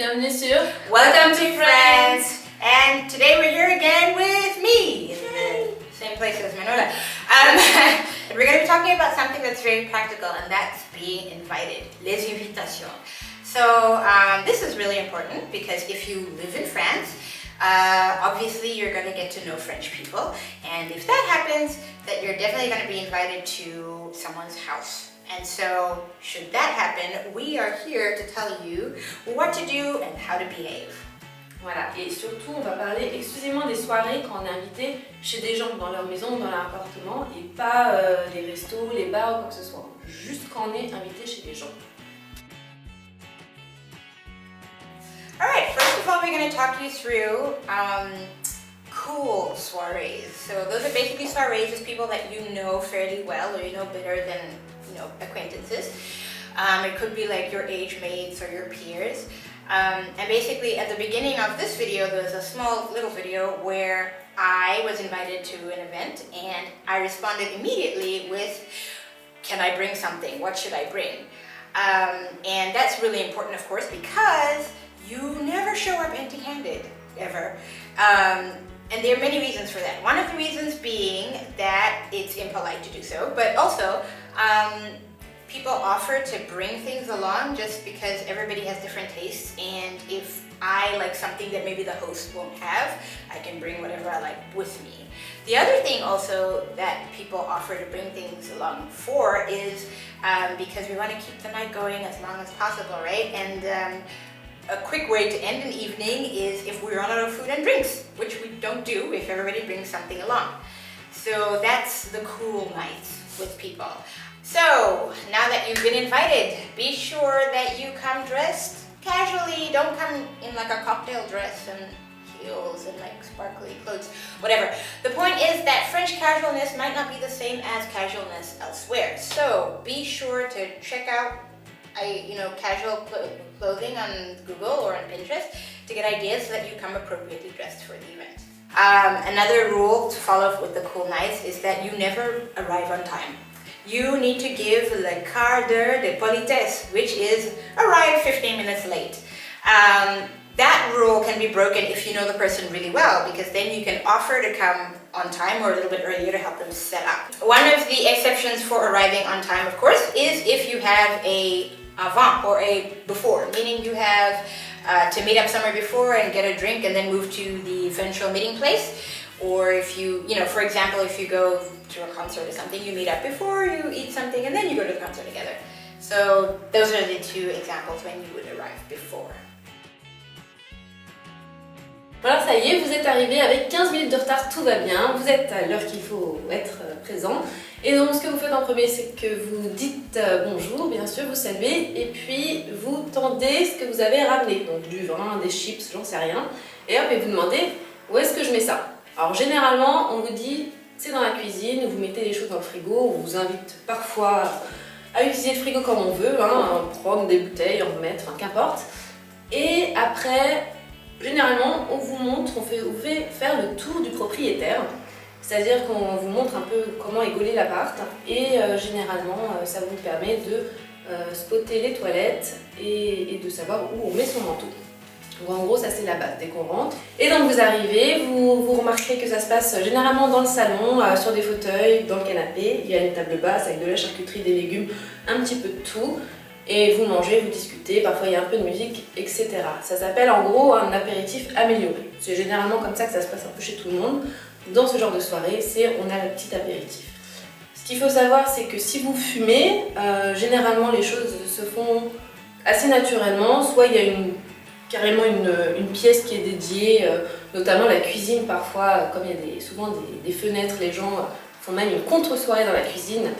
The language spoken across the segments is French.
bienvenue sur Welcome to Friends! And today we're here again with me, in the same place as Manuela. And we're going to be talking about something that's very practical, and that's being invited, les invitations. So this is really important because if you live in France, obviously you're going to get to know French people, and if that happens, that you're definitely going to be invited to someone's house. And so, should that happen, we are here to tell you what to do and how to behave. Voilà, et surtout on va parler exclusivement des soirées quand on est invité chez des gens dans leur maison ou dans leur appartement et pas les restos, les bars ou quoi que ce soit. Juste quand on est invité chez des gens. Alright, first of all we're going to talk you through cool soirees. So those are basically soirees with people that you know fairly well or you know better than acquaintances. It could be like your age mates or your peers. And basically at the beginning of this video there's a small little video where I was invited to an event and I responded immediately with, can I bring something? What should I bring? And that's really important, of course, because you never show up empty-handed, ever. And there are many reasons for that. One of the reasons being that it's impolite to do so, but also people offer to bring things along just because everybody has different tastes, and if I like something that maybe the host won't have, I can bring whatever I like with me. The other thing also that people offer to bring things along for is because we want to keep the night going as long as possible, right? And a quick way to end an evening is if we run out of food and drinks, which we don't do if everybody brings something along. So that's the cool nights with people. So now that you've been invited, be sure that you come dressed casually. Don't come in like a cocktail dress and heels and like sparkly clothes, whatever. The point is that French casualness might not be the same as casualness elsewhere. So be sure to check out casual clothing on Google or on Pinterest to get ideas so that you come appropriately dressed for the event. Another rule to follow with the cool nights is that you never arrive on time. You need to give le quart d'heure de politesse, which is arrive 15 minutes late. That rule can be broken if you know the person really well, because then you can offer to come on time or a little bit earlier to help them set up. One of the exceptions for arriving on time, of course, is if you have a avant or a before, meaning you have to meet up somewhere before and get a drink and then move to the eventual meeting place. Or if you, for example, if you go to a concert or something, you meet up before, you eat something, and then you go to the concert together. So those are the two examples when you would arrive before. Alors ça y est, vous êtes arrivé avec 15 minutes de retard, tout va bien, vous êtes à l'heure qu'il faut être présent. Et donc ce que vous faites en premier, c'est que vous dites bonjour, bien sûr, vous saluez, et puis vous tendez ce que vous avez ramené, donc du vin, des chips, j'en sais rien, et hop, et vous demandez où est-ce que je mets ça. Alors généralement, on vous dit c'est dans la cuisine, vous mettez les choses dans le frigo, on vous invite parfois à utiliser le frigo comme on veut, prendre des bouteilles, en remettre, enfin qu'importe. Et après, généralement, on vous montre, on vous fait faire le tour du propriétaire, c'est-à-dire qu'on vous montre un peu comment est gaulé l'appart, et généralement, ça vous permet de spotter les toilettes et de savoir où on met son manteau. Donc en gros, ça c'est la base dès qu'on rentre. Et donc vous arrivez, vous remarquerez que ça se passe généralement dans le salon, sur des fauteuils, dans le canapé. Il y a une table basse avec de la charcuterie, des légumes, un petit peu de tout. Et vous mangez, vous discutez, parfois il y a un peu de musique, etc. Ça s'appelle en gros un apéritif amélioré. C'est généralement comme ça que ça se passe un peu chez tout le monde. Dans ce genre de soirée, on a le petit apéritif. Ce qu'il faut savoir, c'est que si vous fumez, généralement les choses se font assez naturellement. Soit il y a carrément une pièce qui est dédiée, notamment la cuisine parfois, comme il y a souvent des fenêtres, les gens font même une contre-soirée dans la cuisine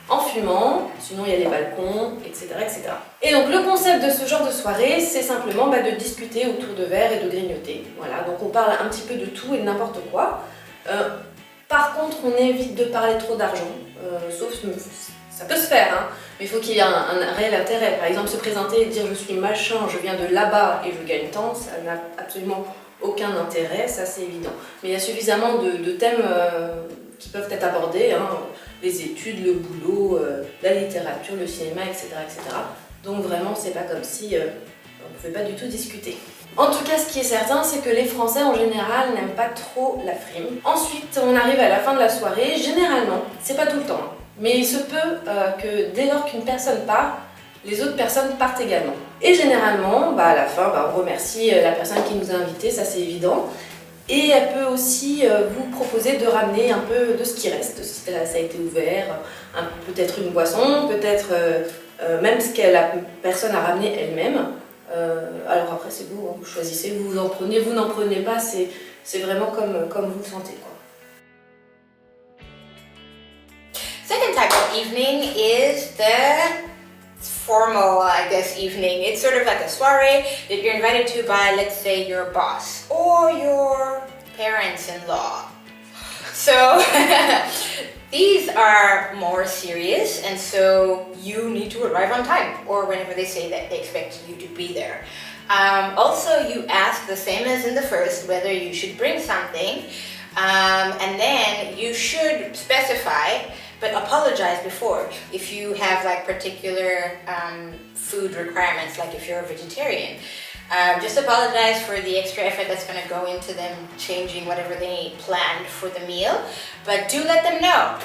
en fumant, sinon il y a les balcons, etc., etc. Et donc le concept de ce genre de soirée, c'est simplement de discuter autour de verres et de grignoter. Voilà, donc on parle un petit peu de tout et de n'importe quoi. Par contre, on évite de parler trop d'argent, sauf ça peut se faire, hein, mais il faut qu'il y ait un réel intérêt. Par exemple, se présenter et dire je suis machin, je viens de là-bas et je gagne tant, ça n'a absolument aucun intérêt, ça c'est évident. Mais il y a suffisamment de thèmes qui peuvent être abordés, hein, les études, le boulot, la littérature, le cinéma, etc., etc. Donc vraiment, c'est pas comme si ne pouvez pas du tout discuter. En tout cas, ce qui est certain, c'est que les Français en général n'aiment pas trop la frime. Ensuite, on arrive à la fin de la soirée. Généralement, c'est pas tout le temps, hein, mais il se peut que dès lors qu'une personne part, les autres personnes partent également. Et généralement, à la fin, on remercie la personne qui nous a invités, ça c'est évident. Et elle peut aussi vous proposer de ramener un peu de ce qui reste, si ça a été ouvert, peut-être une boisson, peut-être même ce que la personne a ramené elle-même. Alors après c'est vous, hein, vous choisissez, vous en prenez, vous n'en prenez pas, c'est vraiment comme vous le sentez, quoi. Second type of evening is the formal, I guess, evening. It's sort of like a soiree that you're invited to by, let's say, your boss or your parents-in-law. So these are more serious, and so you need to arrive on time or whenever they say that they expect you to be there. Also, you ask the same as in the first whether you should bring something, and then you should specify but apologize before if you have like particular food requirements, like if you're a vegetarian. Just apologize for the extra effort that's going to go into them changing whatever they planned for the meal, but do let them know.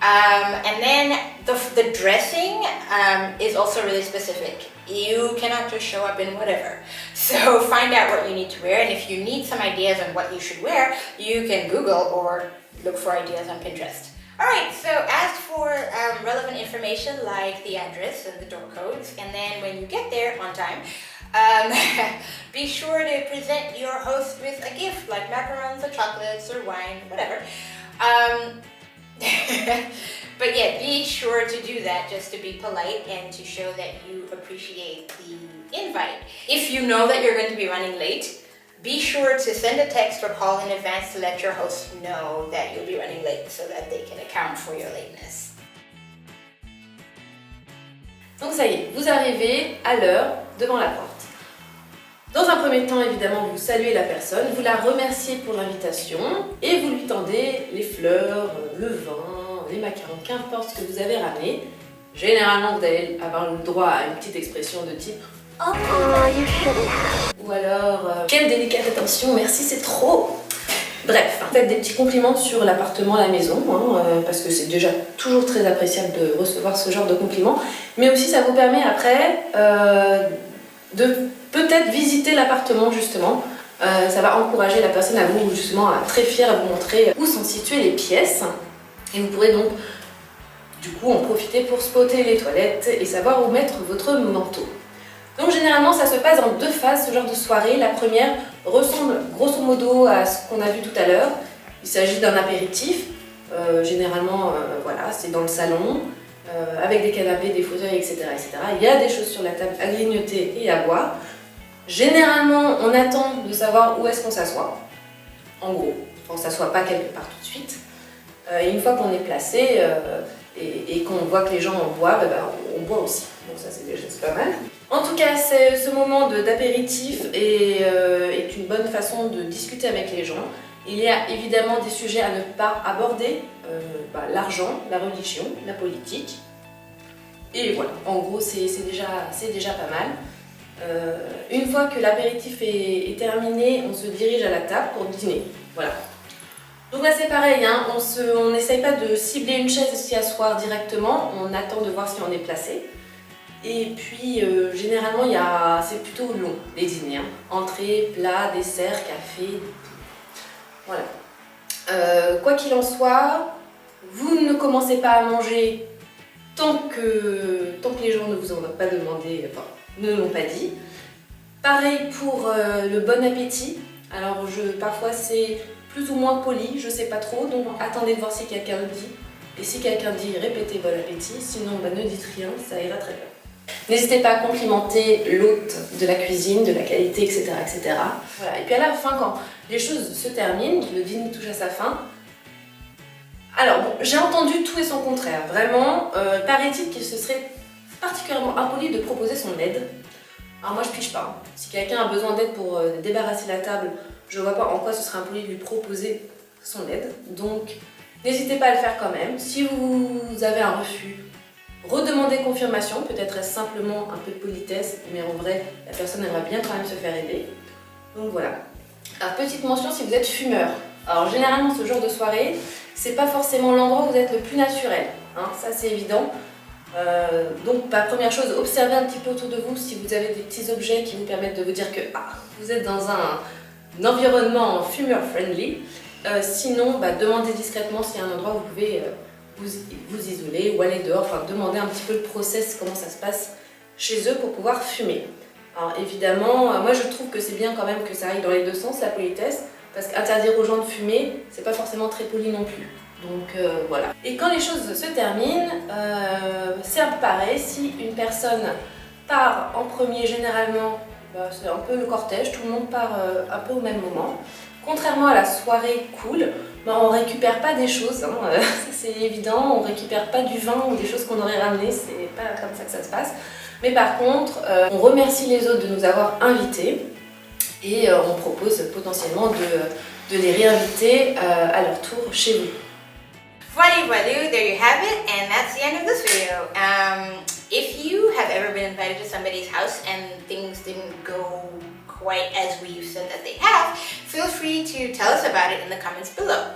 And then the dressing is also really specific. You cannot just show up in whatever. So find out what you need to wear, and if you need some ideas on what you should wear, you can Google or look for ideas on Pinterest. Alright, so ask for relevant information like the address and the door codes, and then when you get there on time, be sure to present your host with a gift like macarons or chocolates or wine, whatever. But yeah, be sure to do that just to be polite and to show that you appreciate the invite. If you know that you're going to be running late, be sure to send a text or call in advance to let your host know that you'll be running late so that they can account for your lateness. Donc ça y est, vous arrivez à l'heure devant la porte. Dans un premier temps, évidemment, vous saluez la personne, vous la remerciez pour l'invitation et vous lui tendez les fleurs, le vin, les macarons, qu'importe ce que vous avez ramené. Généralement, vous allez avoir le droit à une petite expression de type « Oh, you shouldn't have » ou alors « Quelle délicate attention, merci, c'est trop !» Bref, faites des petits compliments sur l'appartement, la maison, parce que c'est déjà toujours très appréciable de recevoir ce genre de compliments, mais aussi ça vous permet après de peut-être visiter l'appartement justement. Ça va encourager la personne à vous justement à très fière à vous montrer où sont situées les pièces, et vous pourrez donc du coup en profiter pour spotter les toilettes et savoir où mettre votre manteau. Donc généralement ça se passe en deux phases, ce genre de soirée. La première ressemble grosso modo à ce qu'on a vu tout à l'heure. Il s'agit d'un apéritif, généralement voilà, c'est dans le salon, avec des canapés, des fauteuils, etc., etc. Il y a des choses sur la table à grignoter et à boire. Généralement on attend de savoir où est-ce qu'on s'assoit, en gros, on ne s'assoit pas quelque part tout de suite. Et une fois qu'on est placé et qu'on voit que les gens en boivent, on boit aussi. Donc ça c'est déjà pas mal. En tout cas, ce moment d'apéritif est une bonne façon de discuter avec les gens. Il y a évidemment des sujets à ne pas aborder, l'argent, la religion, la politique. Et voilà, en gros c'est déjà pas mal. Une fois que l'apéritif est terminé, on se dirige à la table pour dîner. Voilà. Donc là c'est pareil, hein, on n'essaye pas de cibler une chaise et s'y asseoir directement, on attend de voir si on est placé. Et puis généralement c'est plutôt long les dîners, hein. Entrée, plat, dessert, café, voilà. Quoi qu'il en soit, vous ne commencez pas à manger tant que les gens ne vous en ont pas demandé, enfin ne l'ont pas dit. Pareil pour le bon appétit. Alors parfois c'est plus ou moins poli, je sais pas trop, donc attendez de voir si quelqu'un le dit. Et si quelqu'un dit, répétez bon appétit, sinon ne dites rien, ça ira très bien. N'hésitez pas à complimenter l'hôte de la cuisine, de la qualité, etc., etc. Voilà. Et puis à la fin, quand les choses se terminent, le dîner touche à sa fin. Alors bon, j'ai entendu tout et son contraire. Vraiment, paraît-il qu'il se serait particulièrement impoli de proposer son aide. Alors moi je pige pas. Si quelqu'un a besoin d'aide pour débarrasser la table, je vois pas en quoi ce serait impoli de lui proposer son aide. Donc n'hésitez pas à le faire quand même. Si vous avez un refus, redemander confirmation, peut-être simplement un peu de politesse, mais en vrai, la personne aimerait bien quand même se faire aider. Donc voilà. Alors petite mention si vous êtes fumeur. Alors généralement ce genre de soirée, c'est pas forcément l'endroit où vous êtes le plus naturel, hein, ça c'est évident. Donc première chose, observez un petit peu autour de vous si vous avez des petits objets qui vous permettent de vous dire que vous êtes dans un environnement fumeur friendly. Sinon, demandez discrètement s'il y a un endroit où vous pouvez vous isoler ou aller dehors, enfin demandez un petit peu le process, comment ça se passe chez eux pour pouvoir fumer. Alors évidemment, moi je trouve que c'est bien quand même que ça aille dans les deux sens, la politesse, parce qu'interdire aux gens de fumer, c'est pas forcément très poli non plus. Donc voilà. Et quand les choses se terminent, c'est un peu pareil. Si une personne part en premier, généralement, c'est un peu le cortège, tout le monde part un peu au même moment. Contrairement à la soirée cool, on récupère pas des choses, hein, c'est évident, on récupère pas du vin ou des choses qu'on aurait ramenées, c'est pas comme ça que ça se passe. Mais par contre, on remercie les autres de nous avoir invités et on propose potentiellement de les réinviter à leur tour chez vous. Voilà, there you have it, and that's the end of this video. If you have ever been invited to somebody's house and things didn't go quite as we've said that they have, feel free to tell us about it in the comments below.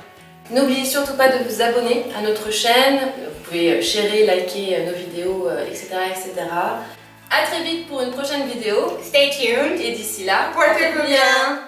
N'oubliez surtout pas de vous abonner à notre chaîne, vous pouvez sharer, liker nos vidéos, etc., etc. A très vite pour une prochaine vidéo. Stay tuned. Et d'ici là, portez-vous bien.